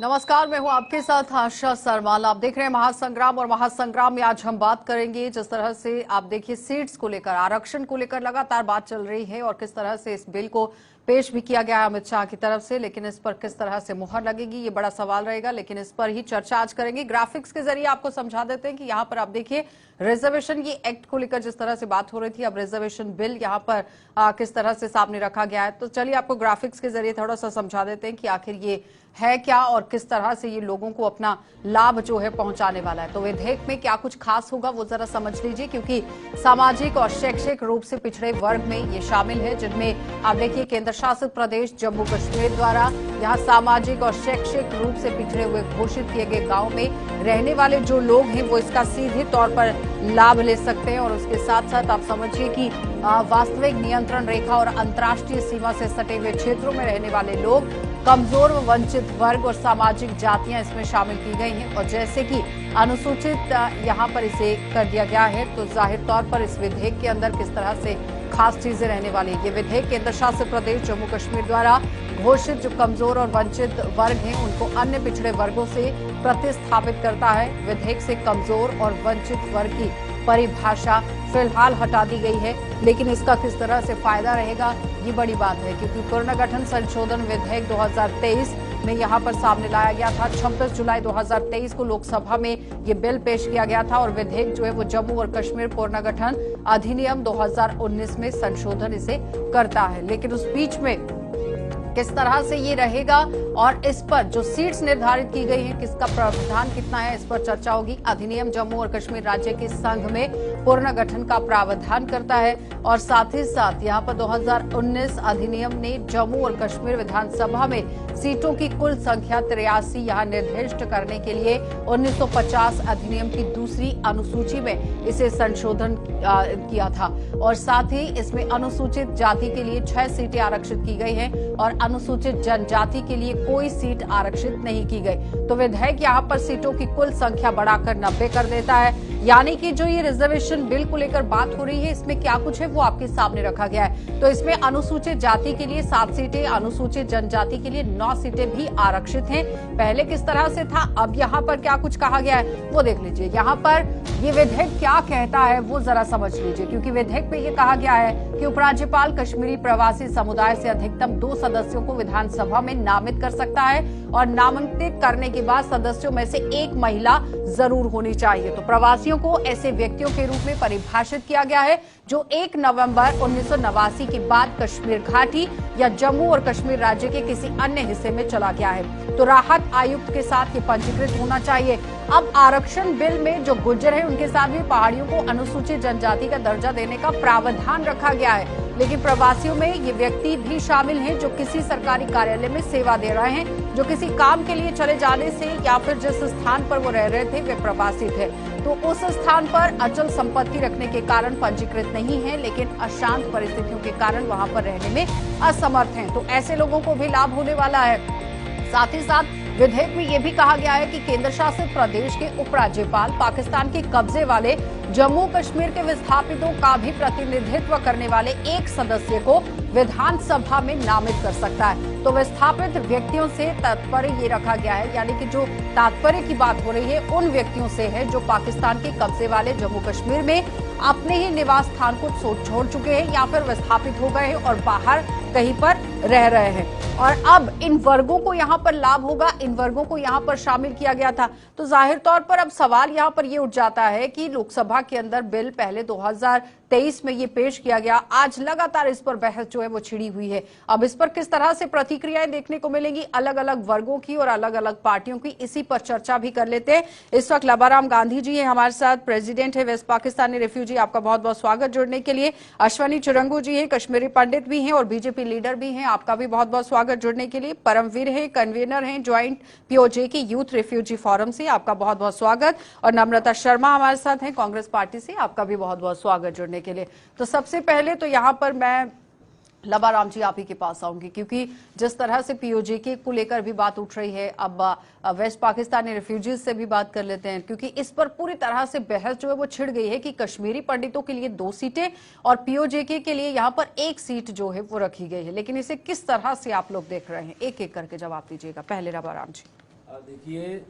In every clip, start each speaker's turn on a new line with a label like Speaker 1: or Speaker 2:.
Speaker 1: नमस्कार, मैं हूं आपके साथ आशा सरमाल। आप देख रहे हैं महासंग्राम और महासंग्राम में आज हम बात करेंगे जिस तरह से आप देखिए सीट्स को लेकर, आरक्षण को लेकर लगातार बात चल रही है और किस तरह से इस बिल को पेश भी किया गया है अमित शाह की तरफ से, लेकिन इस पर किस तरह से मुहर लगेगी ये बड़ा सवाल रहेगा। लेकिन इस पर ही चर्चा आज करेंगे। ग्राफिक्स के जरिए आपको समझा देते हैं कि यहाँ पर आप देखिए रिजर्वेशन ये एक्ट को लेकर जिस तरह से बात हो रही थी, अब रिजर्वेशन बिल यहाँ पर किस तरह से सामने रखा गया है। तो चलिए आपको ग्राफिक्स के जरिए थोड़ा सा समझा देते हैं कि आखिर ये है क्या और किस तरह से ये लोगों को अपना लाभ जो है पहुंचाने वाला है। तो विधेयक में क्या कुछ खास होगा वो जरा समझ लीजिए, क्योंकि सामाजिक और शैक्षिक रूप से पिछड़े वर्ग में ये शामिल है, जिनमें आप देखिए केंद्र शासित प्रदेश जम्मू कश्मीर द्वारा यहाँ सामाजिक और शैक्षिक रूप से पिछड़े हुए घोषित किए गए गाँव में रहने वाले जो लोग हैं वो इसका सीधे तौर पर लाभ ले सकते हैं। और उसके साथ साथ आप समझिए कि वास्तविक नियंत्रण रेखा और अंतर्राष्ट्रीय सीमा से सटे हुए क्षेत्रों में रहने वाले लोग, कमजोर व वंचित वर्ग और सामाजिक जातियां इसमें शामिल की गई हैं। और जैसे कि अनुसूचित यहाँ पर इसे कर दिया गया है, तो जाहिर तौर पर इस विधेयक के अंदर किस तरह से खास चीजें रहने वाली है। ये विधेयक केंद्र शासित प्रदेश जम्मू कश्मीर द्वारा घोषित जो कमजोर और वंचित वर्ग हैं उनको अन्य पिछड़े वर्गों से प्रतिस्थापित करता है। विधेयक से कमजोर और वंचित वर्ग की परिभाषा फिलहाल हटा दी गई है, लेकिन इसका किस तरह से फायदा रहेगा ये बड़ी बात है, क्योंकि पुनर्गठन संशोधन विधेयक 2023 में यहाँ पर सामने लाया गया था। 26 जुलाई 2023 को लोकसभा में ये बिल पेश किया गया था और विधेयक जो है वो जम्मू और कश्मीर पुनर्गठन अधिनियम 2019 में संशोधन इसे करता है। लेकिन उस बीच में किस तरह से ये रहेगा और इस पर जो सीट्स निर्धारित की गई हैं किसका प्रावधान कितना है, इस पर चर्चा होगी। अधिनियम जम्मू और कश्मीर राज्य के संघ में पुनर्गठन का प्रावधान करता है और साथ ही साथ यहाँ पर 2019 अधिनियम ने जम्मू और कश्मीर विधानसभा में सीटों की कुल संख्या 83 यहाँ निर्दिष्ट करने के लिए 1950 अधिनियम की दूसरी अनुसूची में इसे संशोधन किया था। और साथ ही इसमें अनुसूचित जाति के लिए 6 सीटें आरक्षित की गई हैं और अनुसूचित जनजाति के लिए कोई सीट आरक्षित नहीं की गई। तो विधेयक यहाँ पर सीटों की कुल संख्या बढ़ाकर 90 कर देता है। यानी कि जो ये रिजर्वेशन बिल को लेकर बात हो रही है, इसमें क्या कुछ है वो आपके सामने रखा गया है। तो इसमें अनुसूचित जाति के लिए 7 सीटें, अनुसूचित जनजाति के लिए 9 सीटें भी आरक्षित हैं। पहले किस तरह से था, अब यहाँ पर क्या कुछ कहा गया है वो देख लीजिए। यहाँ पर ये विधेयक क्या कहता है वो जरा समझ लीजिए, क्योंकि विधेयक में ये कहा गया है कि उपराज्यपाल कश्मीरी प्रवासी समुदाय से अधिकतम 2 सदस्यों को विधानसभा में नामित कर सकता है और नामांकित करने के बाद सदस्यों में से एक महिला जरूर होनी चाहिए। तो प्रवासियों को ऐसे व्यक्तियों के रूप में परिभाषित किया गया है जो 1 नवंबर 1989 के बाद कश्मीर घाटी या जम्मू और कश्मीर राज्य के किसी अन्य हिस्से में चला गया है। तो राहत आयुक्त के साथ ये पंजीकृत होना चाहिए। अब आरक्षण बिल में जो गुर्जर है उनके साथ भी पहाड़ियों को अनुसूचित जनजाति का दर्जा देने का प्रावधान रखा गया है, लेकिन प्रवासियों में ये व्यक्ति भी शामिल हैं जो किसी सरकारी कार्यालय में सेवा दे रहे हैं, जो किसी काम के लिए चले जाने से या फिर जिस स्थान पर वो रह रहे थे वे प्रवासी थे, तो उस स्थान पर अचल संपत्ति रखने के कारण पंजीकृत नहीं है, लेकिन अशांत परिस्थितियों के कारण वहां पर रहने में असमर्थ हैं। तो ऐसे लोगों को भी लाभ होने वाला है। साथ ही साथ विधेयक में यह भी कहा गया है कि केंद्र शासित प्रदेश के उपराज्यपाल पाकिस्तान के कब्जे वाले जम्मू कश्मीर के विस्थापितों का भी प्रतिनिधित्व करने वाले एक सदस्य को विधानसभा में नामित कर सकता है। तो विस्थापित व्यक्तियों से तात्पर्य ये रखा गया है, यानी कि जो तात्पर्य की बात हो रही है उन व्यक्तियों से है जो पाकिस्तान के कब्जे वाले जम्मू कश्मीर में अपने ही निवास स्थान को छोड़ चुके हैं या फिर विस्थापित हो गए हैं और बाहर कहीं पर रह रहे हैं। और अब इन वर्गों को यहाँ पर लाभ होगा, इन वर्गों को यहाँ पर शामिल किया गया था। तो जाहिर तौर पर अब सवाल यहाँ पर ये उठ जाता है कि लोकसभा के अंदर बिल पहले 2023 में ये पेश किया गया, आज लगातार इस पर बहस जो है वो छिड़ी हुई है। अब इस पर किस तरह से प्रतिक्रियाएं देखने को मिलेंगी अलग अलग वर्गों की और अलग अलग पार्टियों की, इसी पर चर्चा भी कर लेते हैं। इस वक्त लबाराम गांधी जी है हमारे साथ, प्रेसिडेंट है वेस्ट पाकिस्तानी रिफ्यूजी, आपका बहुत बहुत स्वागत जुड़ने के लिए। अश्वनी चुरंगू जी है, कश्मीरी पंडित भी हैं और बीजेपी लीडर भी हैं, आपका भी बहुत बहुत स्वागत जुड़ने के लिए। परमवीर है, कन्वीनर हैं ज्वाइंट पीओजे की यूथ रिफ्यूजी फोरम से, आपका बहुत बहुत स्वागत। और नम्रता शर्मा हमारे साथ हैं कांग्रेस पार्टी से, आपका भी बहुत बहुत स्वागत जुड़ने के लिए। तो सबसे पहले तो यहाँ पर मैं लबाराम जी आप ही के पास आऊंगी, क्योंकि जिस तरह से पीओजे को लेकर भी बात उठ रही है, अब वेस्ट पाकिस्तानी रिफ्यूजीज से भी बात कर लेते हैं, क्योंकि इस पर पूरी तरह से बहस जो है वो छिड़ गई है कि कश्मीरी पंडितों के लिए 2 सीटें और पीओजे के लिए यहाँ पर 1 सीट जो है वो रखी गई है। लेकिन इसे किस तरह से आप लोग देख रहे हैं, एक एक करके जवाब दीजिएगा। पहले लबाराम जी।
Speaker 2: देखिए,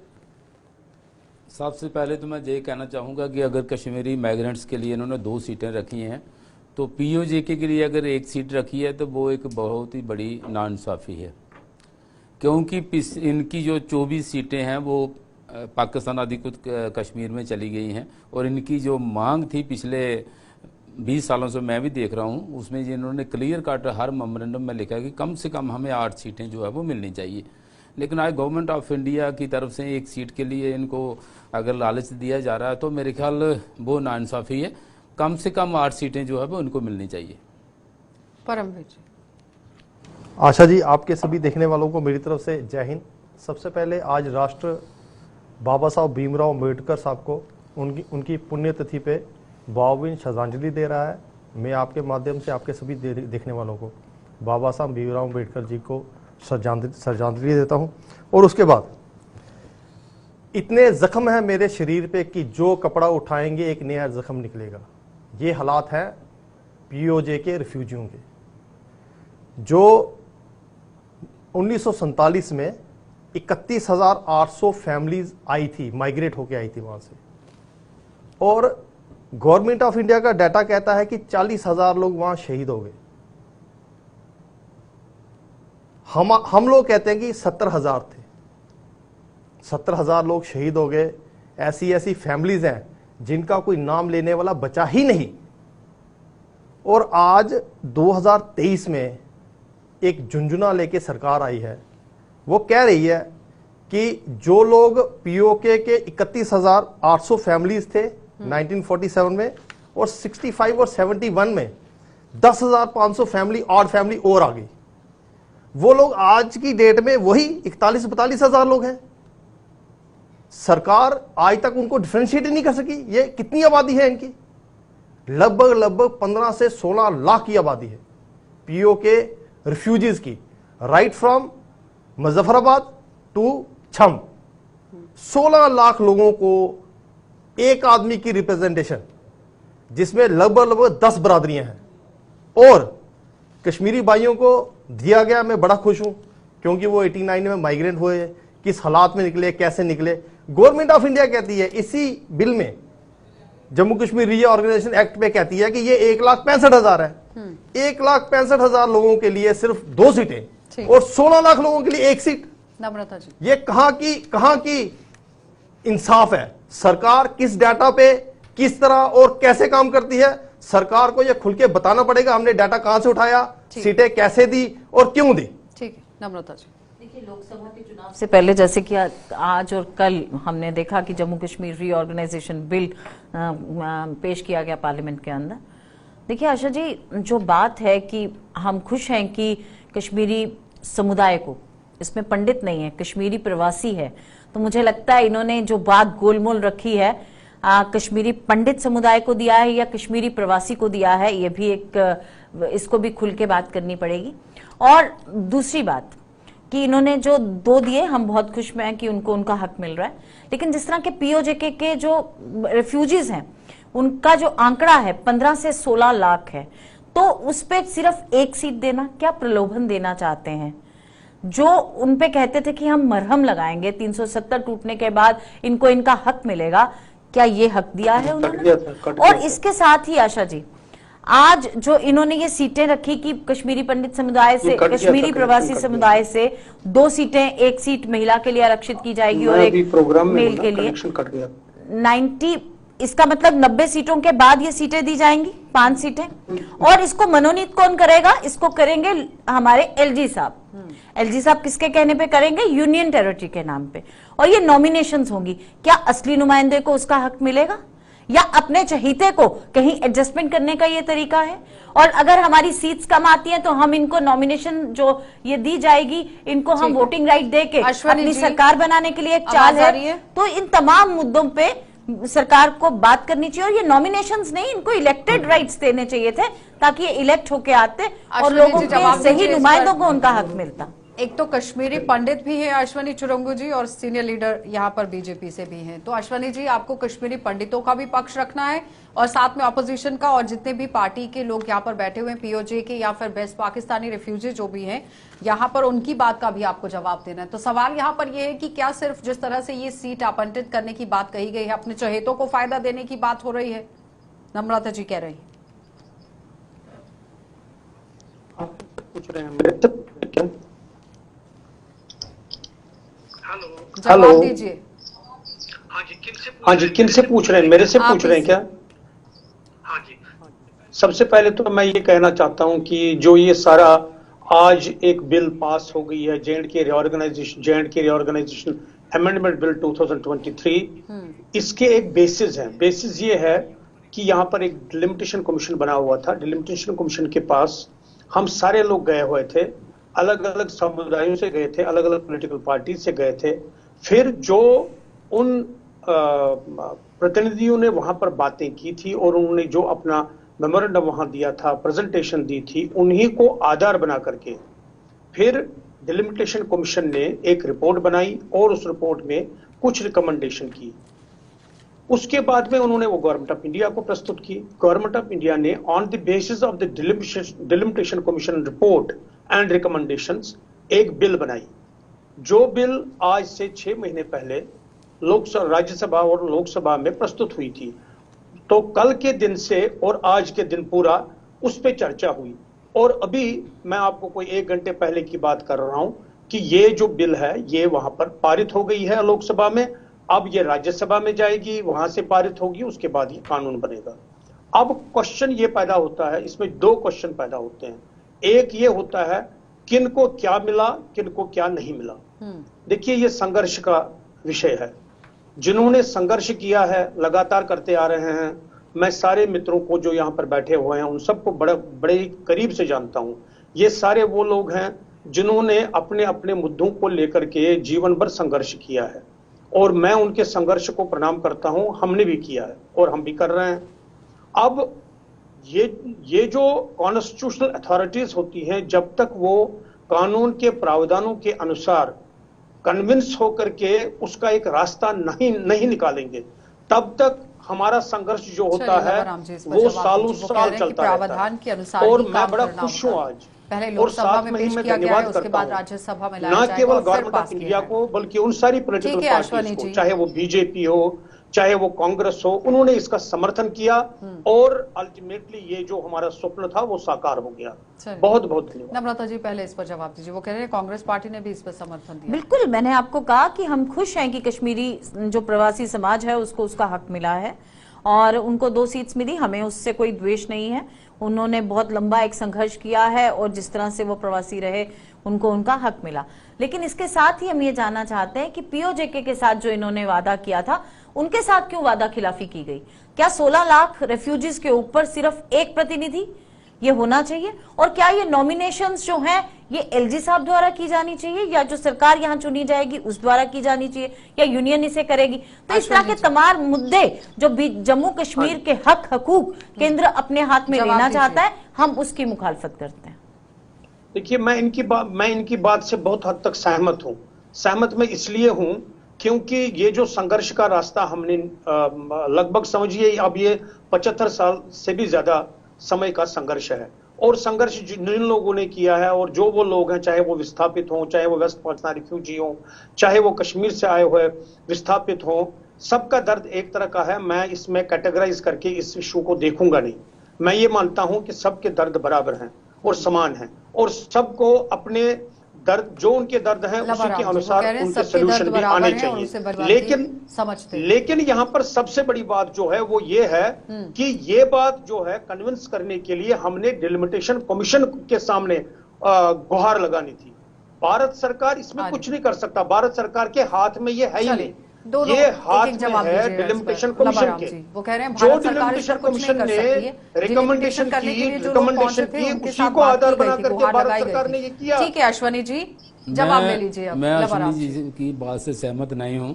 Speaker 2: सबसे पहले तो मैं ये कहना चाहूँगा कि अगर कश्मीरी माइग्रेंट्स के लिए इन्होंने 2 सीटें रखी हैं तो पीओजेके के लिए अगर 1 सीट रखी है तो वो एक बहुत ही बड़ी नाइंसाफ़ी है, क्योंकि इनकी जो 24 सीटें हैं वो पाकिस्तान अधिकृत कश्मीर में चली गई हैं और इनकी जो मांग थी पिछले 20 सालों से मैं भी देख रहा हूँ, उसमें इन्होंने क्लियर कट हर मेमोरेंडम में लिखा है कि कम से कम हमें 8 सीटें जो है वो मिलनी चाहिए। लेकिन आज गवर्नमेंट ऑफ इंडिया की तरफ से 1 सीट के लिए इनको अगर लालच दिया जा रहा है तो मेरे ख्याल वो नाइंसाफ़ी है। कम से कम 8 सीटें जो है वो इनको मिलनी चाहिए।
Speaker 1: परमवीर जी।
Speaker 3: आशा जी, आपके सभी देखने वालों को मेरी तरफ से जय हिंद। सबसे पहले आज राष्ट्र बाबा साहब भीमराव अम्बेडकर साहब को उनकी पुण्यतिथि पे भावभीनी श्रद्धांजलि दे रहा है। मैं आपके माध्यम से आपके सभी देखने वालों को बाबा साहब भीमराव अम्बेडकर जी को श्रद्धांजलि देता हूं। और उसके बाद इतने जख्म है मेरे शरीर पे कि जो कपड़ा उठाएंगे एक नया जख्म निकलेगा। ये हालात है पीओजे के रिफ्यूजियों के, जो 1947 में 31,800 फैमिलीज आई थी, माइग्रेट होके आई थी वहां से। और गवर्नमेंट ऑफ इंडिया का डाटा कहता है कि 40,000 लोग वहां शहीद हो गए। हम लोग कहते हैं कि 70,000 थे। 70,000 लोग शहीद हो गए। ऐसी ऐसी फैमिलीज हैं जिनका कोई नाम लेने वाला बचा ही नहीं। और आज 2023 में एक झुंझुना लेके सरकार आई है। वो कह रही है कि जो लोग पीओके के 31,800 फैमिलीज थे 1947 में और 65 और 71 में 10,500 फैमिली ऑड फैमिली और आ गई, वो लोग आज की डेट में वही 41-42,000 लोग हैं। सरकार आज तक उनको डिफरेंशिएट नहीं कर सकी। ये कितनी आबादी है इनकी? लगभग 15 से 16 लाख की आबादी है पीओके रिफ्यूजीज की, राइट फ्रॉम मुजफ्फराबाद टू छम। 16 लाख लोगों को एक आदमी की रिप्रेजेंटेशन, जिसमें लगभग 10 बरादरियां हैं। और कश्मीरी भाइयों को दिया गया। मैं बड़ा खुश हूं क्योंकि वो 89 में माइग्रेंट हुए, किस हालात में निकले, कैसे निकले। गवर्नमेंट ऑफ इंडिया कहती है इसी बिल में, जम्मू कश्मीर रीऑर्गेनाइजेशन एक्ट में कहती है कि ये 1,65,000 है। 1,65,000 लोगों के लिए सिर्फ 2 सीटें और 16 लाख लोगों के लिए 1 सीट।
Speaker 1: नम्रता जी,
Speaker 3: ये कहां की इंसाफ है? सरकार किस डाटा पे किस तरह और कैसे काम करती है, सरकार को यह खुल के बताना पड़ेगा। हमने डाटा कहां से उठाया, सीटें कैसे दी और क्यों दी।
Speaker 1: ठीक है नम्रता जी।
Speaker 4: देखिए, लोकसभा के चुनाव से पहले जैसे कि आज और कल हमने देखा कि जम्मू कश्मीर रीऑर्गेनाइजेशन बिल पेश किया गया पार्लियामेंट के अंदर। देखिए आशा जी, जो बात है कि हम खुश हैं कि कश्मीरी समुदाय को, इसमें पंडित नहीं है, कश्मीरी प्रवासी है, तो मुझे लगता है इन्होंने जो बात गोलमोल रखी है कश्मीरी पंडित समुदाय को दिया है या कश्मीरी प्रवासी को दिया है, ये भी इसको भी खुल के बात करनी पड़ेगी। और दूसरी बात कि इन्होंने जो 2 दिए, हम बहुत खुश में हैं कि उनको उनका हक मिल रहा है। लेकिन जिस तरह के पीओजेके के जो रिफ्यूजीज हैं उनका जो आंकड़ा है 15 से 16 लाख है, तो उस पे सिर्फ 1 सीट देना क्या प्रलोभन देना चाहते हैं? जो उन पे कहते थे कि हम मरहम लगाएंगे 370 टूटने के बाद इनको इनका हक मिलेगा, क्या ये हक दिया है उन्होंने? और इसके साथ ही आशा जी, आज जो इन्होंने ये सीटें रखी कि कश्मीरी पंडित समुदाय से, कश्मीरी प्रवासी समुदाय से 2 सीटें, 1 सीट महिला के लिए आरक्षित की जाएगी और 1 मेल के लिए 90, इसका मतलब 90 सीटों के बाद ये सीटें दी जाएंगी, 5 सीटें। और इसको मनोनीत कौन करेगा? इसको करेंगे हमारे एलजी साहब। एलजी साहब किसके कहने पे करेंगे? यूनियन टेरिटरी के नाम पे। और ये नॉमिनेशंस होंगी। क्या असली नुमाइंदे को उसका हक मिलेगा या अपने चहीते को कहीं एडजस्टमेंट करने का ये तरीका है? और अगर हमारी सीट्स कम आती हैं तो हम इनको नॉमिनेशन जो ये दी जाएगी, इनको हम वोटिंग राइट दे के अपनी सरकार बनाने के लिए एक चाल है। तो इन तमाम मुद्दों पे सरकार को बात करनी चाहिए। और ये नॉमिनेशंस नहीं, इनको इलेक्टेड राइट्स देने चाहिए थे ताकि ये इलेक्ट होके आते और लोगों के सही नुमाइंदों को उनका हक मिलता।
Speaker 1: एक तो कश्मीरी पंडित भी है अश्वनी चुरंगू जी और सीनियर लीडर यहाँ पर बीजेपी से भी हैं। तो अश्वनी जी, आपको कश्मीरी पंडितों का भी पक्ष रखना है और साथ में ऑपोजिशन का, और जितने भी पार्टी के लोग यहाँ पर बैठे हुए हैं, पीओजे के या फिर बेस्ट पाकिस्तानी रिफ्यूजी जो भी हैं, यहाँ पर उनकी बात का भी आपको जवाब देना है। तो सवाल यहाँ पर यह है कि क्या सिर्फ जिस तरह से ये सीट आवंटित करने की बात कही गई है, अपने चहेतों को फायदा देने की बात हो रही है? नम्रता जी कह रही है।
Speaker 5: पूछ रहे हैं मेरे से क्या?
Speaker 1: जवाब दीजिए।
Speaker 5: हाँ जी, किन से पूछ रहे हैं? मेरे से पूछ रहे हैं क्या?
Speaker 6: हाँ जी।
Speaker 5: सबसे पहले तो मैं ये कहना चाहता हूं कि जो ये सारा आज एक बिल पास हो गई है, जे एंड के रिऑर्गेनाइजेशन अमेंडमेंट बिल 2023, इसके एक बेसिस है। बेसिस ये है कि यहाँ पर एक डिलिमिटेशन कमीशन बना हुआ था। डिलिमिटेशन कमीशन के पास हम सारे लोग गए हुए थे, अलग अलग समुदायों से गए थे, अलग अलग पॉलिटिकल पार्टी से गए थे। फिर जो उन प्रतिनिधियों ने वहां पर बातें की थी और उन्होंने जो अपना मेमोरेंडम वहां दिया था, प्रेजेंटेशन दी थी, उन्हीं को आधार बना करके फिर डिलिमिटेशन कमीशन ने एक रिपोर्ट बनाई और उस रिपोर्ट में कुछ रिकमेंडेशन की। उसके बाद में उन्होंने वो गवर्नमेंट ऑफ इंडिया को प्रस्तुत की। गवर्नमेंट ऑफ इंडिया ने on the basis of the delimitation commission report and recommendations एक बिल बनाई। जो बिल आज से 6 महीने पहले राज्यसभा और लोकसभा में प्रस्तुत हुई थी। तो कल के दिन से और आज के दिन पूरा उस पर चर्चा हुई और अभी मैं आपको कोई 1 घंटे पहले की बात कर रहा हूं कि ये जो बिल है ये वहां पर पारित हो गई है लोकसभा में। अब ये राज्यसभा में जाएगी, वहां से पारित होगी, उसके बाद ये कानून बनेगा। अब क्वेश्चन ये पैदा होता है, इसमें 2 क्वेश्चन पैदा होते हैं। एक ये होता है किनको क्या मिला, किनको क्या नहीं मिला। देखिए, ये संघर्ष का विषय है। जिन्होंने संघर्ष किया है, लगातार करते आ रहे हैं। मैं सारे मित्रों को जो यहाँ पर बैठे हुए हैं उन सबको बड़े करीब से जानता हूं। ये सारे वो लोग हैं जिन्होंने अपने अपने मुद्दों को लेकर के जीवन भर संघर्ष किया है और मैं उनके संघर्ष को प्रणाम करता हूं। हमने भी किया है और हम भी कर रहे हैं। अब ये जो कॉन्स्टिट्यूशनल अथॉरिटीज होती हैं, जब तक वो कानून के प्रावधानों के अनुसार कन्विंस होकर के उसका एक रास्ता नहीं निकालेंगे, तब तक हमारा संघर्ष जो होता है वो सालों साल चलता रहता है। और मैं बड़ा खुश हूं आज,
Speaker 1: पहले
Speaker 5: और
Speaker 1: लोकसभा में
Speaker 5: में
Speaker 1: पेश
Speaker 5: मैं
Speaker 1: किया गया है,
Speaker 5: धन्यवाद
Speaker 1: उसके
Speaker 5: करता
Speaker 1: बाद
Speaker 5: हूं
Speaker 1: राज्यसभा में
Speaker 5: न
Speaker 1: लाया जाएगा
Speaker 5: केवल
Speaker 1: और फिर
Speaker 5: गवर्नमेंट
Speaker 1: पास
Speaker 5: ऑफ
Speaker 1: किया
Speaker 5: इंडिया
Speaker 1: जाएगा।
Speaker 5: को बल्कि उन सारी
Speaker 1: ठीक
Speaker 5: पॉलिटिकल
Speaker 1: है अश्वनी
Speaker 5: पार्टीज को,
Speaker 1: जी।
Speaker 5: चाहे वो बीजेपी हो चाहे वो कांग्रेस हो, उन्होंने इसका समर्थन किया और अल्टीमेटली ये जो हमारा स्वप्न था वो साकार हो गया। बहुत बहुत धन्यवाद।
Speaker 1: नम्रता जी पहले इस पर जवाब दीजिए। वो कह रहे हैं कांग्रेस पार्टी ने भी इस पर समर्थन दिया।
Speaker 4: बिल्कुल, मैंने आपको कहा कि हम खुश हैं कि कश्मीरी जो प्रवासी समाज है उसको उसका हक मिला है और उनको 2 सीट्स मिली। हमें उससे कोई द्वेष नहीं है। उन्होंने बहुत लंबा एक संघर्ष किया है और जिस तरह से वो प्रवासी रहे उनको उनका हक मिला। लेकिन इसके साथ ही हम ये जानना चाहते हैं कि पीओजेके के साथ जो इन्होंने वादा किया था, उनके साथ क्यों वादा खिलाफी की गई? क्या 16 लाख रेफ्यूजीज के ऊपर सिर्फ एक प्रतिनिधि ये होना चाहिए? और क्या ये नॉमिनेशंस जो हैं ये एलजी साहब द्वारा की जानी चाहिए या जो सरकार यहाँ चुनी जाएगी उस द्वारा की जानी चाहिए या यूनियन इसे करेगी? तो इस तरह के तमाम मुद्दे जो भी जम्मू कश्मीर के हक हकूक केंद्र अपने हाथ में लेना चाहता है, हम उसकी मुखालफत करते हैं।
Speaker 5: देखिए, मैं इनकी बात से बहुत हद तक सहमत हूं। सहमत मैं इसलिए हूं क्योंकि ये जो संघर्ष का रास्ता हमने लगभग समझिए अब ये 75 साल से भी ज्यादा समय का संघर्ष है और संघर्ष जिन लोगों ने किया है और जो वो लोग हैं, चाहे वो विस्थापित हों, चाहे वो वेस्ट पाकिस्तान रिफ्यूजी हों, चाहे वो कश्मीर से आए हुए विस्थापित हों, सबका दर्द एक तरह का है। मैं इसमें कैटेगराइज करके इस इशू को देखूंगा नहीं। मैं ये मानता हूं कि सबके दर्द बराबर हैं और समान हैं और सबको अपने दर्द जो उनके दर्द हैं उसी के अनुसार उनके सोल्यूशन भी आने चाहिए। लेकिन यहाँ पर सबसे बड़ी बात जो है वो ये है कि ये बात जो है कन्विंस करने के लिए हमने डिलिमिटेशन कमीशन के सामने गुहार लगानी थी। भारत सरकार इसमें कुछ नहीं कर सकता। भारत सरकार के हाथ में ये है ही नहीं। ये हाथ में है डिलिमिटेशन कमीशन के।
Speaker 1: वो कह रहे हैं
Speaker 5: जो डिलिमिटेशन कमीशन ने रिकमेंडेशन की उसी को आधार बना करके भारत सरकार ने ये किया।
Speaker 1: ठीक है अश्वनी जी, जवाब ले लीजिए।
Speaker 2: मैं अश्वनी जी की बात से सहमत नहीं हूँ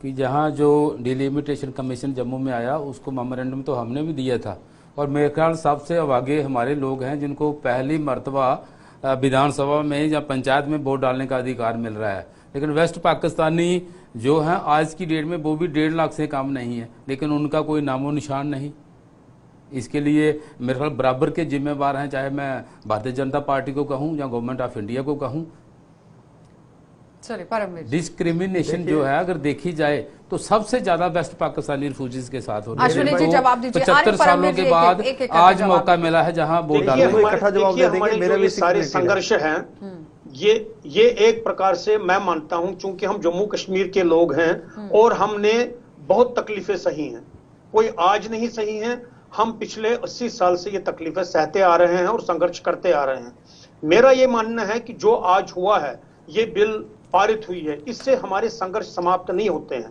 Speaker 2: कि जहाँ जो डिलिमिटेशन कमीशन जम्मू में आया उसको मेमोरेंडम तो हमने भी दिया था और मेरे ख्याल सबसे आगे हमारे लोग हैं जिनको पहली मर्तबा विधानसभा में या पंचायत में वोट डालने का अधिकार मिल रहा है। लेकिन वेस्ट पाकिस्तानी जो है आज की डेट में वो भी 1.5 लाख से कम नहीं है, लेकिन उनका कोई नामो निशान नहीं। इसके लिए मेरे ख्याल बराबर के जिम्मेवार हैं, चाहे मैं भारतीय जनता पार्टी को कहूं या गवर्नमेंट ऑफ इंडिया को कहूं।
Speaker 1: चलिए परमवीर,
Speaker 2: डिस्क्रिमिनेशन जो है अगर देखी जाए तो सबसे ज्यादा वेस्ट पाकिस्तानी रिफ्यूजीज के साथ हो रही है।
Speaker 1: अश्विनी जी जवाब दीजिए।
Speaker 2: 75 सालों के बाद आज मौका मिला है जहां वोट डालने का।
Speaker 3: इकट्ठा जवाब दे देंगे। मेरे भी
Speaker 5: सारे संघर्ष हैं, ये एक प्रकार से मैं मानता हूं, चूंकि हम जम्मू कश्मीर के लोग हैं और हमने बहुत तकलीफें सही हैं, कोई आज नहीं सही हैं, हम पिछले 80 साल से ये तकलीफें सहते आ रहे हैं और संघर्ष करते आ रहे हैं। मेरा ये मानना है कि जो आज हुआ है, ये बिल पारित हुई है, इससे हमारे संघर्ष समाप्त नहीं होते हैं,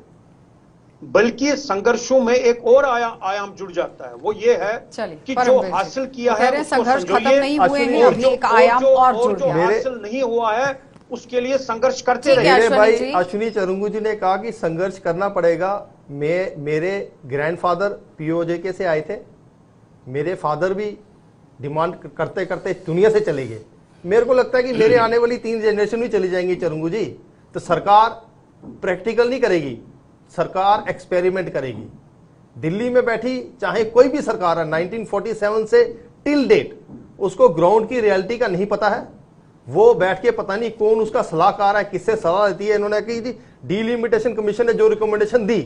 Speaker 5: बल्कि संघर्षों में एक और आयाम जुड़ जाता है। वो ये है कि जो हासिल किया है
Speaker 1: संघर्ष खत्म नहीं हुए हैं, अभी एक आयाम और जुड़ गया।
Speaker 5: जो हासिल नहीं हुआ है उसके लिए संघर्ष करते रहिए।
Speaker 3: मेरे भाई अश्विनी चरुंगू जी ने कहा कि संघर्ष करना पड़ेगा। मेरे ग्रैंडफादर पीओजेके से आए थे, मेरे फादर भी डिमांड करते करते दुनिया से चले गए। मेरे को लगता है कि मेरे आने वाली 3 जनरेशन भी चली जाएंगी चरुंगू जी। तो सरकार प्रैक्टिकल नहीं करेगी, सरकार एक्सपेरिमेंट करेगी। दिल्ली में बैठी चाहे कोई भी सरकार है 1947 से टिल डेट, उसको ग्राउंड की रियलिटी का नहीं पता है। वो बैठ के पता नहीं कौन उसका सलाहकार है, किससे सलाह लेती है। इन्होंने कही थी डिलिमिटेशन कमीशन ने जो रिकमेंडेशन दी,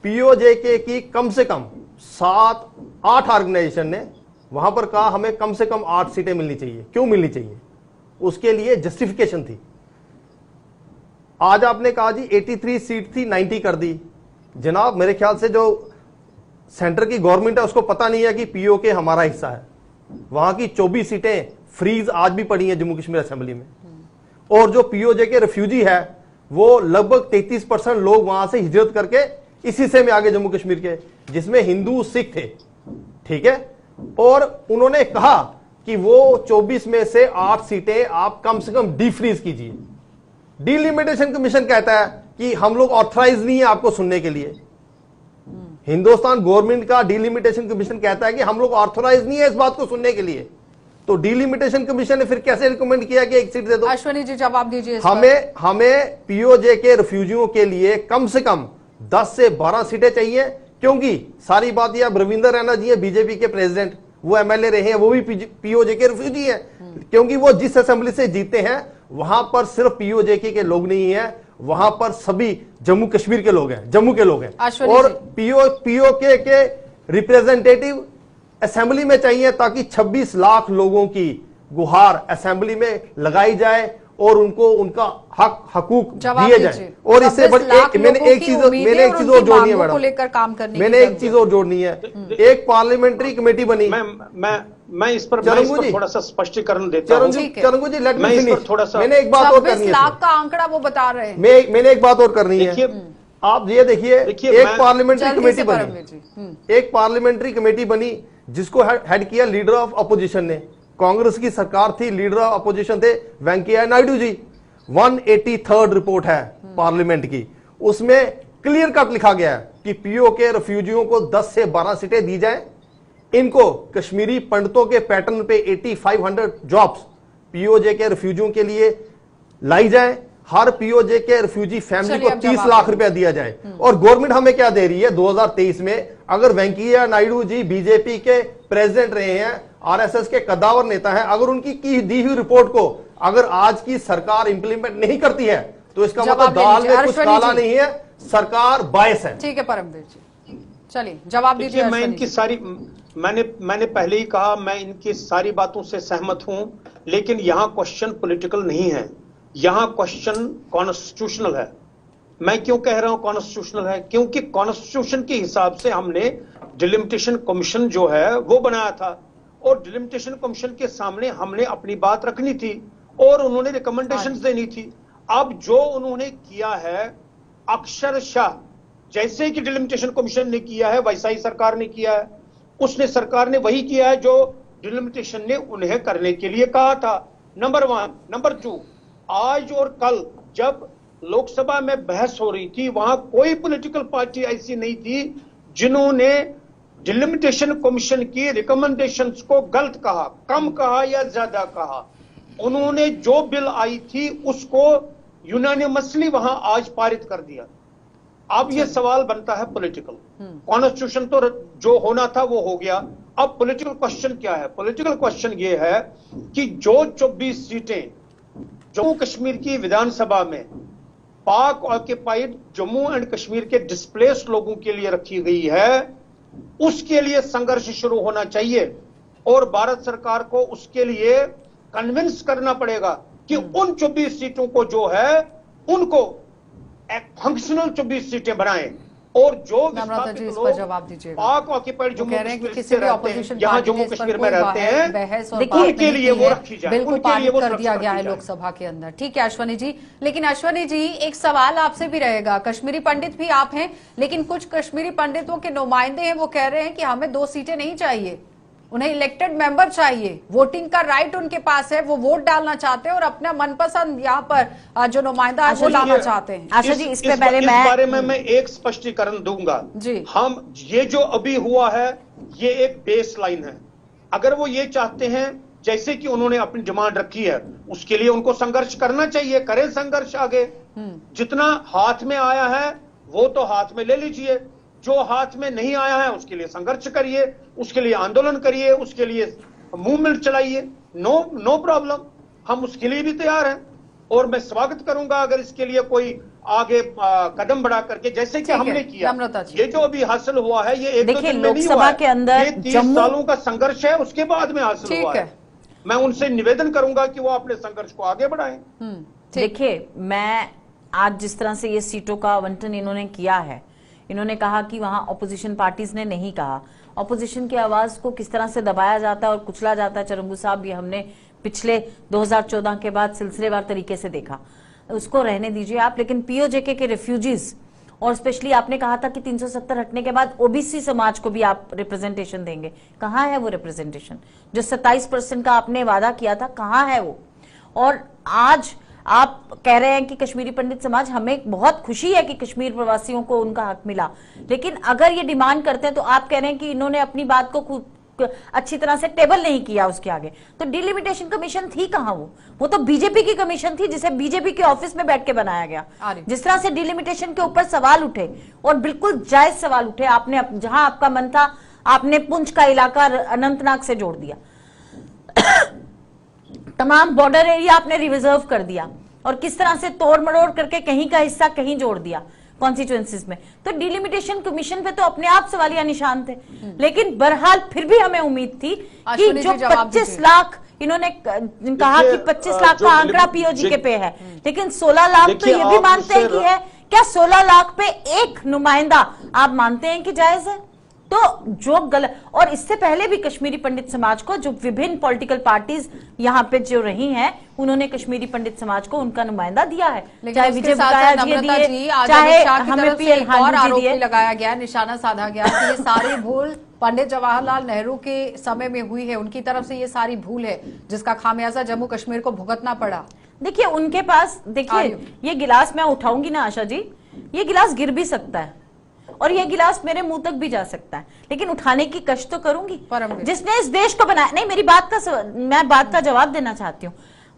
Speaker 3: पीओजेके की कम से कम 7-8 ऑर्गेनाइजेशन ने वहां पर कहा हमें कम से कम 8 सीटें मिलनी चाहिए। क्यों मिलनी चाहिए, उसके लिए जस्टिफिकेशन थी। आज आपने कहा जी 83 सीट थी 90 कर दी। जनाब मेरे ख्याल से जो सेंटर की गवर्नमेंट है उसको पता नहीं है कि पीओके हमारा हिस्सा है। वहां की 24 सीटें फ्रीज आज भी पड़ी हैं जम्मू कश्मीर असेंबली में। और जो पीओजेके रेफ्यूजी है वो लगभग 33% लोग वहां से हिजरत करके इस हिस्से में आगे जम्मू कश्मीर के, जिसमें हिंदू सिख थे, ठीक है। और उन्होंने कहा कि वो 24 में से 8 सीटें आप कम से कम डीफ्रीज कीजिए। डिलिमिटेशन कमीशन कहता है कि हम लोग ऑथराइज नहीं है आपको सुनने के लिए। हिंदुस्तान गवर्नमेंट का डिलिमिटेशन कमीशन कहता है कि हम लोग ऑथराइज नहीं है इस बात को सुनने के लिए। तो डिलिमिटेशन कमीशन ने फिर कैसे रिकमेंड किया कि 1 सीट दे दो।
Speaker 1: अश्विनी जी जवाब दीजिए।
Speaker 3: हमें पीओजे के रिफ्यूजियों के लिए कम से कम 10 से 12 सीटें चाहिए, क्योंकि सारी बात यह रविंदर रैना जी है बीजेपी के प्रेसिडेंट, वो एमएलए रहे हैं, वो भी पीओजे के रिफ्यूजी हैं। क्योंकि वो जिस असेंबली से जीते हैं वहां पर सिर्फ पीओजेके के लोग नहीं है, वहां पर सभी जम्मू कश्मीर के लोग हैं, जम्मू के लोग हैं। और पीओके के रिप्रेजेंटेटिव असेंबली में चाहिए ताकि 26 लाख लोगों की गुहार असेंबली में लगाई जाए और उनको उनका हकूक दिए जाए। और इससे मैंने एक चीज और जोड़नी है मैडम, मैंने एक चीज और जोड़नी है। एक पार्लियामेंट्री कमेटी बनी।
Speaker 5: मैं इस पर थोड़ा सा स्पष्टीकरण देता हूं।
Speaker 3: चरंगू जी लेट मी फिनिश। मैंने एक बात और करनी है।
Speaker 1: 26 लाख का आंकड़ा वो बता रहे हैं।
Speaker 3: मैंने एक बात और करनी है। आप ये देखिए, एक पार्लियामेंट्री कमेटी बनी, एक पार्लियामेंट्री कमेटी बनी जिसको हेड किया लीडर ऑफ अपोजिशन ने। कांग्रेस की सरकार थी, लीडर ऑफ अपोजिशन थे वेंकैया नायडू जी। 183rd रिपोर्ट है पार्लियामेंट की, उसमें क्लियर कट लिखा गया है कि पीओके रिफ्यूजियों को 10 से 12 सीटें दी जाए। इनको कश्मीरी पंडितों के पैटर्न पे 8500 जॉब्स पीओजे के रिफ्यूजियों के लिए लाई जाए। हर पीओजे के रिफ्यूजी फैमिली को 30 लाख रुपया दिया जाए। और गवर्नमेंट हमें क्या दे रही है 2023 में? अगर वेंकैया नायडू जी बीजेपी के प्रेसिडेंट रहे हैं, आरएसएस के कद्दावर नेता हैं, अगर उनकी दी हुई रिपोर्ट को अगर आज की सरकार इंप्लीमेंट नहीं करती है तो इसका मतलब दाल में कुछ काला नहीं है, सरकार बायस है।
Speaker 1: ठीक है परमवीर जी, चलिए जवाब दीजिए।
Speaker 5: मैं इनकी सारी मैंने पहले ही कहा, मैं इनकी सारी बातों से सहमत हूं, लेकिन यहां क्वेश्चन पॉलिटिकल नहीं है, यहां क्वेश्चन कॉन्स्टिट्यूशनल है। मैं क्यों कह रहा हूं कॉन्स्टिट्यूशनल है? क्योंकि कॉन्स्टिट्यूशन के हिसाब से हमने डिलिमिटेशन कमीशन जो है वो बनाया था, और डिलिमिटेशन कमीशन के सामने हमने अपनी बात रखनी थी और उन्होंने रिकमेंडेशंस देनी थी। अब जो उन्होंने किया है अक्षरशः जैसे कि डिलिमिटेशन कमीशन ने किया है वैसा ही सरकार ने किया है। उसने सरकार ने वही किया है जो डिलिमिटेशन ने उन्हें करने के लिए कहा था। नंबर 1। नंबर 2, आज और कल जब लोकसभा में बहस हो रही थी वहां कोई पॉलिटिकल पार्टी ऐसी नहीं थी जिन्होंने डिलिमिटेशन कमीशन की रिकमेंडेशंस को गलत कहा, कम कहा या ज्यादा कहा। उन्होंने जो बिल आई थी उसको यूनानिमसली वहां आज पारित कर दिया। अब ये सवाल बनता है पॉलिटिकल। कॉन्स्टिट्यूशन तो जो होना था वो हो गया। अब पॉलिटिकल क्वेश्चन क्या है? पॉलिटिकल क्वेश्चन ये है कि जो 24 सीटें जम्मू कश्मीर की विधानसभा में पाक ऑक्युपाइड जम्मू एंड कश्मीर के डिस्प्लेस्ड लोगों के लिए रखी गई है, उसके लिए संघर्ष शुरू होना चाहिए और भारत सरकार को उसके लिए कन्विंस करना पड़ेगा कि उन 24 सीटों को जो है उनको एक फंक्शनल 24 सीटें बनाएं और जो
Speaker 1: नम्रता जी इस पर जवाब दीजिएगा।
Speaker 5: पाक ऑक्युपाइड जम्मू
Speaker 1: कह रहे हैं कि
Speaker 5: कश्मीर
Speaker 1: किसी
Speaker 5: से
Speaker 1: भी
Speaker 5: रहते
Speaker 1: ऑपोजिशन
Speaker 5: हैं, जहां जम्मू कश्मीर में रहते हैं,
Speaker 1: बहस और
Speaker 5: देखिए,
Speaker 1: बात
Speaker 5: उनके
Speaker 1: नहीं
Speaker 5: लिए
Speaker 1: की
Speaker 5: वो
Speaker 1: है।
Speaker 5: रखी जाए,
Speaker 1: बिल को
Speaker 5: उनके लिए
Speaker 1: पारित
Speaker 5: वो
Speaker 1: कर
Speaker 5: सुरक्षा
Speaker 1: दिया गया
Speaker 5: रखी
Speaker 1: है
Speaker 5: जाए।
Speaker 1: लोकसभा के अंदर। ठीक है अश्वनी जी, लेकिन अश्वनी जी एक सवाल आपसे भी रहेगा। कश्मीरी पंडित भी आप हैं, लेकिन कुछ कश्मीरी पंडितों के नुमाइंदे हैं, वो कह रहे हैं कि हमें 2 सीटें नहीं चाहिए, उन्हें इलेक्टेड मेंबर चाहिए, वोटिंग का राइट उनके पास है, वो वोट डालना चाहते हैं और अपना मनपसंद यहाँ पर जो नुमाइंदा है वो लाना चाहते हैं।
Speaker 4: आशा जी इस पे पहले
Speaker 5: इस बारे में मैं एक स्पष्टीकरण दूंगा
Speaker 1: जी।
Speaker 5: हम ये जो अभी हुआ है ये एक बेस लाइन है। अगर वो ये चाहते हैं जैसे कि उन्होंने अपनी डिमांड रखी है, उसके लिए उनको संघर्ष करना चाहिए, करें संघर्ष आगे। जितना हाथ में आया है वो तो हाथ में ले लीजिए, जो हाथ में नहीं आया है उसके लिए संघर्ष करिए, उसके लिए आंदोलन करिए, उसके लिए मूवमेंट चलाइए। नो प्रॉब्लम, हम उसके लिए भी तैयार हैं और मैं स्वागत करूंगा अगर इसके लिए कोई आगे कदम बढ़ा करके, जैसे कि हमने किया। ये जो अभी हासिल हुआ है ये एक दो दिन में नहीं हुआ है,
Speaker 4: के अंदर
Speaker 5: ये 30 सालों का संघर्ष है, उसके बाद में हासिल हुआ है। मैं उनसे निवेदन करूंगा कि वो अपने संघर्ष को आगे बढ़ाएं।
Speaker 4: देखिए, मैं आज जिस तरह से ये सीटों का आवंटन इन्होंने किया है, इन्होंने कहा कि वहां ऑपोजिशन पार्टीज ने नहीं कहा, ऑपोजिशन की आवाज को किस तरह से दबाया जाता है और कुचला जाता है चरंगू साहब, ये हमने पिछले 2014 के बाद सिलसिलेवार तरीके से देखा। उसको रहने दीजिए आप, लेकिन पीओजेके के रिफ्यूजीज और स्पेशली आपने कहा था कि 370 हटने के बाद ओबीसी समाज को भी आप रिप्रेजेंटेशन देंगे, कहाँ है वो रिप्रेजेंटेशन? जो 27% का आपने वादा किया था, कहाँ है वो? और आज आप कह रहे हैं कि कश्मीरी पंडित समाज, हमें बहुत खुशी है कि कश्मीर प्रवासियों को उनका हक मिला, लेकिन अगर ये डिमांड करते हैं तो आप कह रहे हैं कि इन्होंने अपनी बात को अच्छी तरह से टेबल नहीं किया उसके आगे। तो डिलिमिटेशन कमीशन थी कहां? वो तो बीजेपी की कमीशन थी जिसे बीजेपी के ऑफिस में बैठ के बनाया गया। जिस तरह से डिलिमिटेशन के ऊपर सवाल उठे और बिल्कुल जायज सवाल उठे, आपने जहां आपका मन था आपने पुंछ का इलाका अनंतनाग से जोड़ दिया, तमाम बॉर्डर एरिया आपने रिजर्व कर दिया और किस तरह से तोड़ मरोड़ करके कहीं का हिस्सा कहीं जोड़ दिया कॉन्स्टिट्यूएंसीज में। तो डिलिमिटेशन कमीशन पे तो अपने आप सवालिया निशान थे, लेकिन बहरहाल फिर भी हमें उम्मीद थी कि जो 25 लाख इन्होंने कहा कि 25 लाख का आंकड़ा पीओजी पे है, लेकिन 16 लाख तो ये भी मानते हैं कि है। क्या 16 लाख पे एक नुमाइंदा आप मानते हैं कि जायज है? तो जो गलत, और इससे पहले भी कश्मीरी पंडित समाज को, जो विभिन्न पॉलिटिकल पार्टीज यहाँ पे जो रही हैं, उन्होंने कश्मीरी पंडित समाज को उनका नुमाइंदा दिया है, चाहे विजय बुकाया जी दिए, चाहे हमें पीएल हांडू जी दिए।
Speaker 1: लगाया गया, निशाना साधा गया कि ये सारी भूल पंडित जवाहरलाल नेहरू के समय में हुई है, उनकी तरफ से ये सारी भूल है जिसका खामियाजा जम्मू कश्मीर को भुगतना पड़ा।
Speaker 4: देखिए उनके पास, देखिए ये गिलास मैं उठाऊंगी ना आशा जी, ये गिलास गिर भी सकता है और ये गिलास मेरे मुंह तक भी जा सकता है, लेकिन उठाने की कष्ट तो करूंगी। जिसने इस देश को बनाया, नहीं मेरी मैं बात का जवाब देना चाहती हूँ।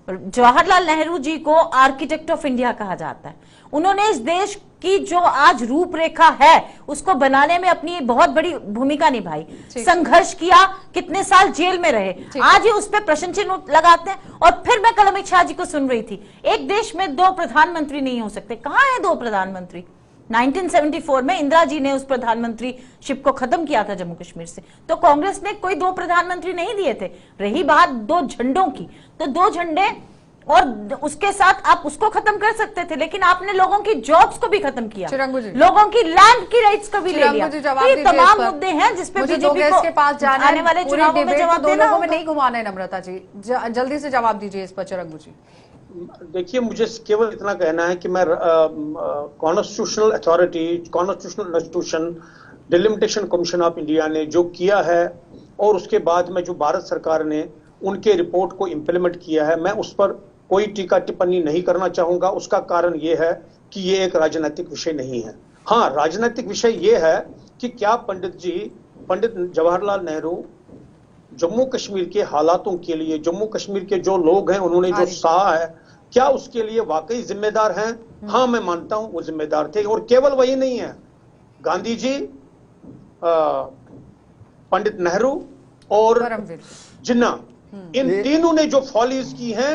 Speaker 4: जवाहरलाल नेहरू जी को आर्किटेक्ट ऑफ इंडिया कहा जाता है। उन्होंने इस देश की जो आज रूपरेखा है उसको बनाने में अपनी बहुत बड़ी भूमिका निभाई, संघर्ष किया, कितने साल जेल में रहे, आज ये उस पर प्रश्न चिन्ह लगाते हैं। और फिर मैं कल अमित शाह जी को सुन रही थी, एक देश में 2 प्रधानमंत्री नहीं हो सकते। कहाँ है 2 प्रधानमंत्री? 1974 में इंदिरा जी ने उस प्रधानमंत्रीशिप को खत्म किया था जम्मू कश्मीर से, तो कांग्रेस ने कोई 2 प्रधानमंत्री नहीं दिए थे। रही बात 2 झंडों की, तो 2 झंडे और उसके साथ आप उसको खत्म कर सकते थे, लेकिन आपने लोगों की जॉब्स को भी खत्म किया, लोगों की लैंड की राइट्स को भी ले लिया। तो ये तमाम मुद्दे हैं जिसपे बीजेपी को
Speaker 1: के पास जाना
Speaker 4: आने वाले चुनावों में जवाब देना
Speaker 1: होगा। नहीं घुमाना है नम्रता जी, जल्दी से जवाब दीजिए इस पर चिरंगू जी।
Speaker 5: देखिए, मुझे केवल इतना कहना है कि मैं constitutional authority, constitutional institution, delimitation commission of India ने जो किया है और उसके बाद में जो भारत सरकार ने उनके रिपोर्ट को इंप्लीमेंट किया है, मैं उस पर कोई टीका टिप्पणी नहीं करना चाहूंगा। उसका कारण यह है कि यह एक राजनीतिक विषय नहीं है। हाँ, राजनीतिक विषय यह है कि क्या पंडित जवाहरलाल नेहरू जम्मू कश्मीर के हालातों के लिए, जम्मू कश्मीर के जो लोग हैं उन्होंने जो सहा है, क्या उसके लिए वाकई जिम्मेदार हैं? हाँ, मैं मानता हूं वो जिम्मेदार थे। और केवल वही नहीं है, गांधी जी, पंडित नेहरू और जिन्ना, इन तीनों ने जो फॉलोज की हैं,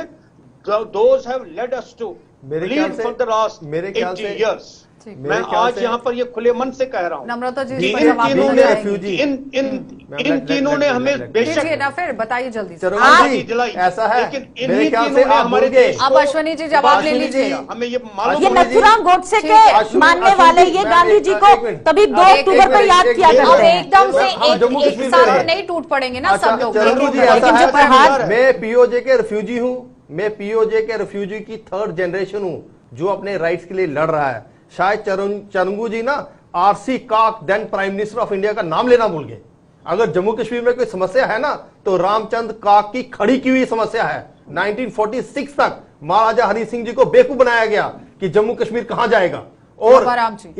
Speaker 5: those have led us to lead for the last 80 years। मैं आज यहाँ पर ये खुले मन से कह रहा हूँ,
Speaker 1: नम्रता जी,
Speaker 5: इन तीनों ने हमें बेशक
Speaker 1: ना, फिर बताइए जल्दी से।
Speaker 5: दिलाई,
Speaker 3: ऐसा है,
Speaker 5: लेकिन इन्हीं तीनों ने हमारे देश को,
Speaker 1: अब अश्वनी जी जवाब ले लीजिए।
Speaker 5: हमें ये मालूम
Speaker 4: ये नथुराम गोडसे के मानने वाले ये गांधी जी को तभी 2 अक्टूबर को याद किया
Speaker 1: अब
Speaker 4: करते हैं।
Speaker 1: एकदम से एक साथ नहीं टूट पड़ेंगे ना सब लोग।
Speaker 3: मैं पीओजे के रिफ्यूजी हूँ, मैं पीओजे के रिफ्यूजी की 3rd जनरेशन हूँ जो अपने राइट्स के लिए लड़ रहा है। शायद चरंगू जी ना RC Kak then prime minister of India का नाम लेना भूल गए। अगर जम्मू कश्मीर में कोई समस्या है ना तो रामचंद्र काक की खड़ी की हुई समस्या है। 1946 तक महाराजा हरि सिंह जी को बेवकूफ बनाया गया कि जम्मू कश्मीर कहां जाएगा। और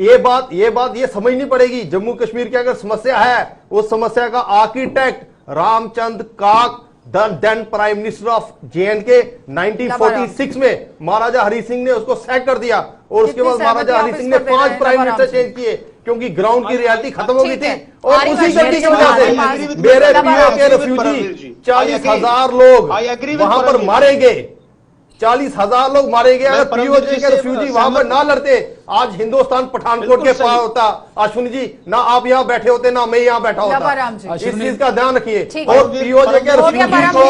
Speaker 3: ये बात समझनी पड़ेगी, जम्मू कश्मीर की अगर समस्या है, उस समस्या का architect Ramchandra Kak then prime minister of JNK 1946 में महाराजा हरि सिंह ने उसको सैक कर दिया। और उसके बाद महाराजा हरि सिंह ने 5 प्राइम मिनिस्टर चेंज किए क्योंकि ग्राउंड की रियलिटी खत्म हो गई थी। और उसी गलती की वजह से मेरे पीओ के रिफ्यूजी 40,000 लोग वहां पर मारे गए, 40,000 लोग मारे गए। अगर पीओजे के रिफ्यूजी वहां पर ना लड़ते, आज हिंदुस्तान पठानकोट के पास होता। अश्विनी जी, ना आप यहाँ बैठे होते, ना मैं यहाँ बैठा होता। इस चीज का ध्यान रखिए। और पीओजे के रिफ्यूजी को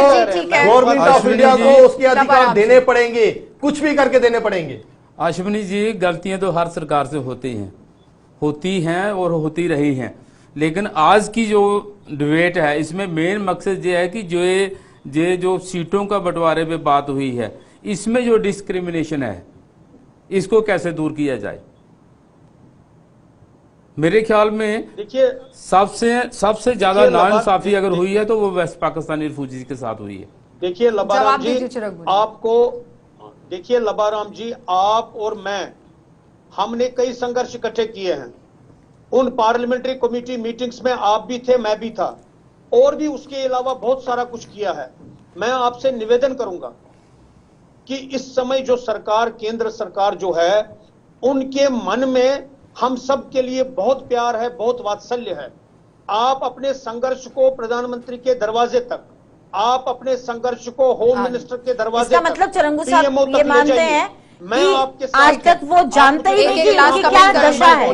Speaker 3: गवर्नमेंट ऑफ इंडिया को उसके अधिकार देने पड़ेंगे, कुछ भी करके देने पड़ेंगे।
Speaker 2: अश्विनी जी, गलतियां तो हर सरकार से होती हैं और होती रही हैं, लेकिन आज की जो डिबेट है इसमें मेन मकसद ये है कि जो सीटों का बंटवारे पे बात हुई है, इसमें जो डिस्क्रिमिनेशन है इसको कैसे दूर किया जाए। मेरे ख्याल में देखिए सबसे ज्यादा नाइंसाफी अगर हुई है तो वो वेस्ट पाकिस्तानी रिफ्यूजी के साथ हुई है।
Speaker 5: देखिए लबाराम जी, आप और मैं, हमने कई संघर्ष इकट्ठे किए हैं। उन पार्लियामेंट्री कमेटी मीटिंग्स में आप भी थे, मैं भी था, और भी उसके अलावा बहुत सारा कुछ किया है। मैं आपसे निवेदन करूंगा कि इस समय जो सरकार, केंद्र सरकार जो है, उनके मन में हम सब के लिए बहुत प्यार है, बहुत वात्सल्य है। आप अपने संघर्ष को प्रधानमंत्री के दरवाजे तक, आप अपने संघर्ष को होम मिनिस्टर के दरवाजे तक,
Speaker 4: मतलब चरंगू साहब ये मानते हैं मैं आपके आज तक वो जानते ही नहीं कि उनकी क्या दशा है।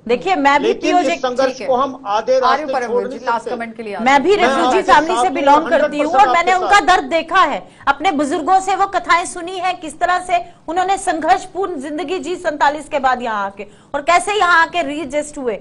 Speaker 4: देखिए, मैं भी पीओजे
Speaker 5: संघर्ष को हम आधे रास्ते छोड़ नहीं सकते।
Speaker 4: मैं भी रेफ्यूजी फैमिली से बिलोंग करती हूँ और मैंने उनका दर्द देखा है। अपने बुजुर्गों से वो कथाएं सुनी है, किस तरह से उन्होंने संघर्षपूर्ण जिंदगी जी 47 के बाद यहाँ आके, और कैसे यहाँ आके रीएडजस्ट हुए।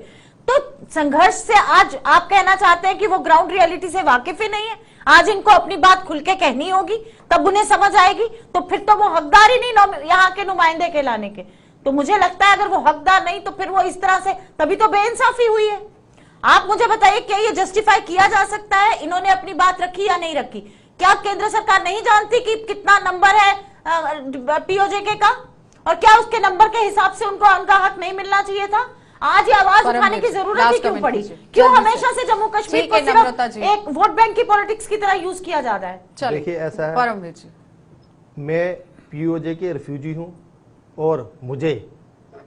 Speaker 4: तो संघर्ष से आज आप कहना चाहते हैं कि वो ग्राउंड रियलिटी से वाकिफ ही नहीं है। आज इनको अपनी बात खुल के कहनी होगी, तब उन्हें समझ आएगी। तो फिर तो वो हकदार ही नहीं यहाँ के नुमाइंदे कहलाने के। तो मुझे लगता है अगर वो हकदार नहीं तो फिर वो इस तरह से, तभी तो बेइंसाफी हुई है। आप मुझे बताइए, क्या ये जस्टिफाई किया जा सकता है इन्होंने अपनी बात रखी या नहीं रखी? क्या केंद्र सरकार नहीं जानती कि कितना नंबर है पीओजे का, और क्या उसके नंबर के हिसाब से उनको उनका हक नहीं मिलना चाहिए था? आज ये आवाज उठाने की जरूरत ही क्यों पड़ी? क्यों हमेशा से जम्मू कश्मीर को सिर्फ एक वोट बैंक की पॉलिटिक्स की तरह यूज किया जा रहा है?
Speaker 3: देखिए, ऐसा है, मैं पीओजे के रिफ्यूजी हूं और मुझे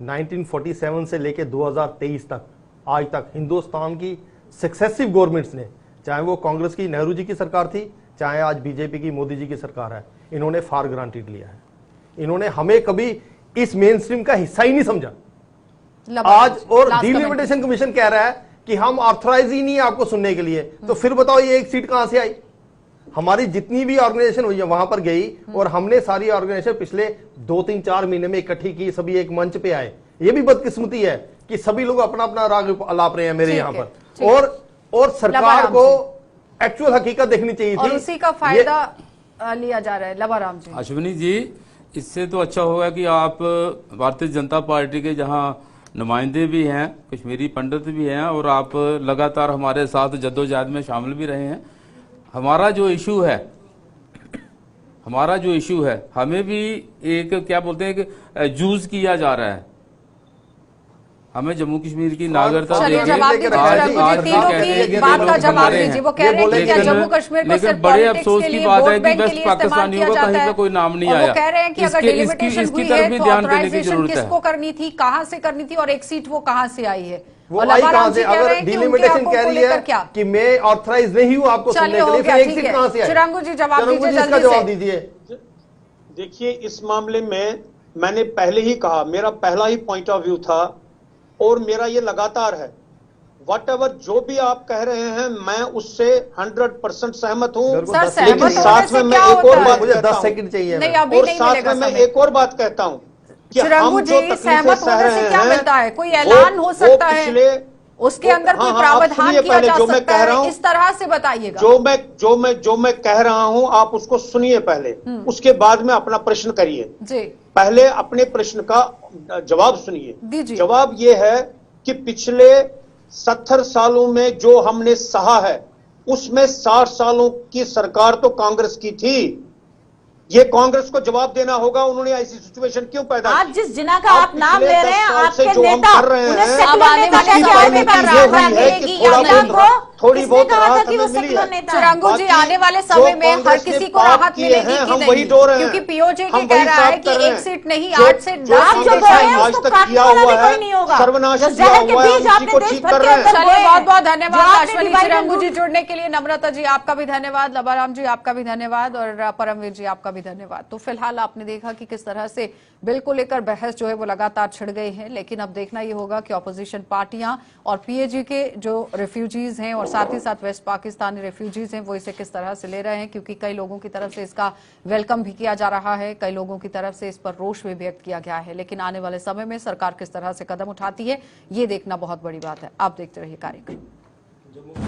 Speaker 3: 1947 से लेकर 2023 तक, आज तक हिंदुस्तान की सक्सेसिव गवर्नमेंट्स ने, चाहे वो कांग्रेस की नेहरू जी की सरकार थी, चाहे आज बीजेपी की मोदी जी की सरकार है, इन्होंने फॉर ग्रांटेड लिया है। इन्होंने हमें कभी इस मेन स्ट्रीम का हिस्सा ही नहीं समझा। आज और डिलिमिटेशन कमीशन कह रहा है कि हम ऑथराइज ही नहीं है आपको सुनने के लिए। तो फिर बताओ ये एक सीट कहां से आई? हमारी जितनी भी ऑर्गेनाइजेशन हुई है वहां पर गई और हमने सारी ऑर्गेनाइजेशन पिछले 2-3-4 महीने में इकट्ठी की, सभी एक मंच पे आए। ये भी बदकिस्मती है कि सभी लोग अपना अपना राग अलाप रहे हैं मेरे यहाँ पर, और सरकार को एक्चुअल हकीकत देखनी चाहिए थी।
Speaker 1: उसी का फायदा लिया जा रहा है। लबाराम जी,
Speaker 2: अश्विनी जी, इससे तो अच्छा होगा कि आप भारतीय जनता पार्टी के जहां नुमाइंदे भी हैं, कश्मीरी पंडित भी हैं, और आप लगातार हमारे साथ जद्दोजहद में शामिल भी रहे हैं। हमारा जो इशू है हमें भी एक क्या बोलते हैं कि जूझ किया जा रहा है। हमें जम्मू कश्मीर की नागरिकता
Speaker 1: चलिए
Speaker 2: देके
Speaker 1: जवाब दीजिए
Speaker 3: आज
Speaker 1: रघु जी,
Speaker 3: की
Speaker 1: तीनों
Speaker 3: कैटेगरी
Speaker 1: की बात का
Speaker 3: लोग
Speaker 1: जवाब
Speaker 2: बने हैं।
Speaker 1: दीजिए। वो कह रहे हैं कि क्या
Speaker 3: लेकिन-
Speaker 1: जम्मू कश्मीर को
Speaker 2: लेकिन
Speaker 1: सिर्फ
Speaker 2: बड़े
Speaker 1: पॉलिटिक्स
Speaker 2: अफसोस
Speaker 1: के
Speaker 2: की
Speaker 1: लिए
Speaker 2: बात
Speaker 1: वोट
Speaker 2: है कि
Speaker 1: बैंक के
Speaker 2: वेस्ट
Speaker 1: लिए इस्तेमाल
Speaker 2: पाकिस्तानियों
Speaker 1: किया
Speaker 2: का
Speaker 1: जाता
Speaker 2: कहीं
Speaker 1: है
Speaker 2: पे कोई नाम नहीं
Speaker 1: और वो
Speaker 2: आया।
Speaker 1: कह रहे हैं कि अगर
Speaker 2: इसकी
Speaker 1: डिलिमिटेशन
Speaker 2: इसकी
Speaker 1: हुई
Speaker 2: तरफ
Speaker 1: है
Speaker 2: भी
Speaker 1: तो
Speaker 2: ध्यान देने की
Speaker 1: ऑथराइजेशन
Speaker 2: जरूरत है।
Speaker 1: किसको करनी थी, कहां से करनी थी और एक सीट वो कहां से आई है?
Speaker 3: वो
Speaker 1: और
Speaker 3: आई
Speaker 1: लबाराम
Speaker 3: कहां
Speaker 1: जी
Speaker 3: से?
Speaker 1: कह रहे
Speaker 3: अगर
Speaker 1: हैं कि उनके
Speaker 3: डिलिमिटेशन
Speaker 1: हकों
Speaker 3: कह
Speaker 1: को
Speaker 3: रही
Speaker 1: लेकर
Speaker 3: है
Speaker 1: क्या?
Speaker 3: कि मैं ऑथराइज नहीं हूं आपको
Speaker 1: चलिए,
Speaker 3: सुनने के
Speaker 1: हो
Speaker 3: लिए,
Speaker 1: गया,
Speaker 3: फिर एक
Speaker 1: ठीक
Speaker 3: सीट
Speaker 1: है।
Speaker 3: कहां से आई?
Speaker 1: चिरंगू जी जवाब
Speaker 3: चिरंगू
Speaker 1: दीजिए
Speaker 3: जी, इसका
Speaker 1: जल्दी से।
Speaker 3: जवाब दीजिए।
Speaker 5: देखिए, इस मामले में मैंने पहले ही कहा, मेरा पहला ही पॉइंट ऑफ व्यू था और मेरा ये लगातार है। व्हाटएवर जो भी आप कह रहे हैं मैं उससे 100% सहमत हूं।
Speaker 3: मेरे को
Speaker 1: सर,
Speaker 3: 10
Speaker 1: सहमत
Speaker 5: लेकिन
Speaker 1: होने
Speaker 5: साथ
Speaker 1: से
Speaker 5: में मैं
Speaker 1: क्या
Speaker 5: एक और
Speaker 1: होता है?
Speaker 5: बात
Speaker 3: मुझे
Speaker 5: कहता
Speaker 3: 10
Speaker 5: हूं।
Speaker 3: सेकंड चाहिए।
Speaker 1: नहीं,
Speaker 3: मैं।
Speaker 1: अभी
Speaker 5: और
Speaker 1: नहीं
Speaker 5: साथ
Speaker 1: मिलेगा
Speaker 5: में मैं
Speaker 1: समय।
Speaker 5: एक और बात कहता हूं कि
Speaker 1: चिरंगू
Speaker 5: हम जो
Speaker 1: जी,
Speaker 5: तकलीफें
Speaker 1: सहमत
Speaker 5: सह
Speaker 1: होने
Speaker 5: रहे
Speaker 1: से क्या
Speaker 5: हैं,
Speaker 1: मिलता है? कोई ऐलान हो सकता है,
Speaker 5: पिछले
Speaker 1: उसके अंदर कोई
Speaker 5: हाँ, आप
Speaker 1: प्रावधान
Speaker 5: सुनिए
Speaker 1: किया
Speaker 5: पहले
Speaker 1: जा
Speaker 5: जो मैं
Speaker 1: सकता
Speaker 5: कह
Speaker 1: है,
Speaker 5: रहा हूं।
Speaker 1: इस तरह से बताइएगा।
Speaker 5: जो मैं कह रहा हूं आप उसको सुनिए पहले, उसके बाद में अपना प्रश्न करिए।
Speaker 1: जी,
Speaker 5: पहले अपने प्रश्न का जवाब सुनिए।
Speaker 1: दीजिए।
Speaker 5: जवाब यह है कि पिछले 70 सालों में जो हमने सहा है उसमें 60 सालों की सरकार तो कांग्रेस की थी। ये कांग्रेस को जवाब देना होगा, उन्होंने ऐसी सिचुएशन क्यों पैदा
Speaker 4: आज
Speaker 5: की।
Speaker 4: जिस जिना का
Speaker 5: अब
Speaker 4: आप नाम
Speaker 5: पिछले
Speaker 4: ले रहे
Speaker 5: 10
Speaker 4: हैं,
Speaker 5: साल से
Speaker 4: आपके
Speaker 5: जो हम
Speaker 4: नेता
Speaker 5: कर रहे
Speaker 4: उन्हें
Speaker 5: हैं,
Speaker 4: सेकुलर नेता
Speaker 1: उसकी
Speaker 4: कैसे
Speaker 1: परिणति
Speaker 4: आपने
Speaker 1: ये
Speaker 4: कहा?
Speaker 1: हुई है
Speaker 5: कि
Speaker 4: मिलेगी
Speaker 5: थोड़ा
Speaker 4: जनता
Speaker 5: बहुत
Speaker 4: को?
Speaker 5: थोड़ी
Speaker 4: किसने
Speaker 5: बहुत
Speaker 4: कहा था
Speaker 5: राहत
Speaker 4: कि वो
Speaker 5: हमें मिली
Speaker 4: सेकुलर
Speaker 5: है।
Speaker 4: नेता है?
Speaker 1: चिरंगू जी,
Speaker 5: बाकी
Speaker 1: आने वाले
Speaker 5: जो
Speaker 1: समय में हर
Speaker 5: कांग्रेस ने
Speaker 1: किसी को
Speaker 5: पाप
Speaker 1: राहत
Speaker 5: किए
Speaker 1: मिलेगी
Speaker 5: हैं,
Speaker 1: कि
Speaker 5: हम
Speaker 1: नहीं?
Speaker 5: वही डो रहे हैं।
Speaker 1: क्योंकि पीओजे के
Speaker 5: हम
Speaker 1: कह
Speaker 5: वही
Speaker 1: रहा
Speaker 5: साफ
Speaker 1: है
Speaker 5: कर
Speaker 1: कि
Speaker 5: रहे
Speaker 1: एक
Speaker 5: हैं।
Speaker 1: सीट नहीं,
Speaker 5: जो-
Speaker 1: 8 से
Speaker 5: जो
Speaker 1: 10
Speaker 4: आप जो
Speaker 1: सीटें
Speaker 4: बोल रहे
Speaker 1: चाहिए।
Speaker 4: हैं
Speaker 5: आज
Speaker 4: उसको
Speaker 5: तक
Speaker 4: काटने
Speaker 5: किया
Speaker 4: वाला
Speaker 5: हुआ
Speaker 4: भी
Speaker 5: है,
Speaker 4: कोई नहीं होगा।
Speaker 5: सर्वनाश
Speaker 4: जो
Speaker 5: किया
Speaker 4: जहर के
Speaker 5: हुआ है,
Speaker 4: बीज
Speaker 5: उसी
Speaker 4: आपने
Speaker 5: को
Speaker 4: देश
Speaker 5: ठीक
Speaker 4: भर
Speaker 5: कर
Speaker 4: के
Speaker 5: रहे हैं।
Speaker 4: अंदर
Speaker 1: चलिए,
Speaker 4: बोए
Speaker 1: बहुत बहुत
Speaker 4: हैं,
Speaker 1: धन्यवाद
Speaker 4: जो आपने
Speaker 1: अश्वनी
Speaker 4: divide and
Speaker 1: चिरंगू
Speaker 4: rule
Speaker 1: जी जुड़ने के लिए। नम्रता जी आपका भी धन्यवाद, लबाराम जी आपका भी धन्यवाद और परमवीर जी आपका भी धन्यवाद। तो फिलहाल आपने देखा कि किस तरह से बिल को लेकर बहस जो है वो लगातार छिड़ गई है, लेकिन अब देखना ये होगा कि ऑपोजिशन पार्टियां और पीएजी के जो रेफ्यूजीज हैं और साथ ही साथ वेस्ट पाकिस्तानी रेफ्यूजीज हैं वो इसे किस तरह से ले रहे हैं, क्योंकि कई लोगों की तरफ से इसका वेलकम भी किया जा रहा है, कई लोगों की तरफ से इस पर रोष भी व्यक्त किया गया है। लेकिन आने वाले समय में सरकार किस तरह से कदम उठाती है ये देखना बहुत बड़ी बात है। आप देखते रहिए कार्यक्रम।